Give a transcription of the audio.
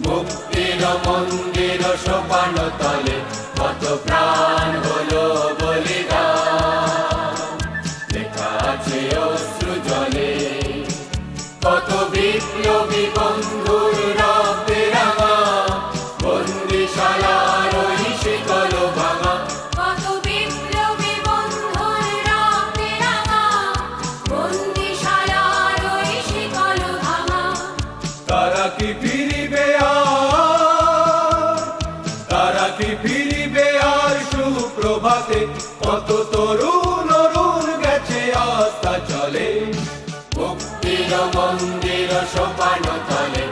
মুক্তির মন্দির সোপান তলে কত প্রাণ হলো বলিদান, লেখা আছে অশ্রু জলে কত বিপ্লবী বন্ধুর রক্তে রাঙা, বন্দিশালার ওই শিকল ভাঙা। কত বিপ্লবী বন্ধুর রক্তে রাঙা, বন্দিশালার ওই শিকল ভাঙা। তারা কি ফিরিবে আর, তারা কি ফিরিবে আর সুপ্রভাতে, কত তরুণ অরুণ গেছে আস্থা চলে। মুক্তির মন্দির সোপান তলে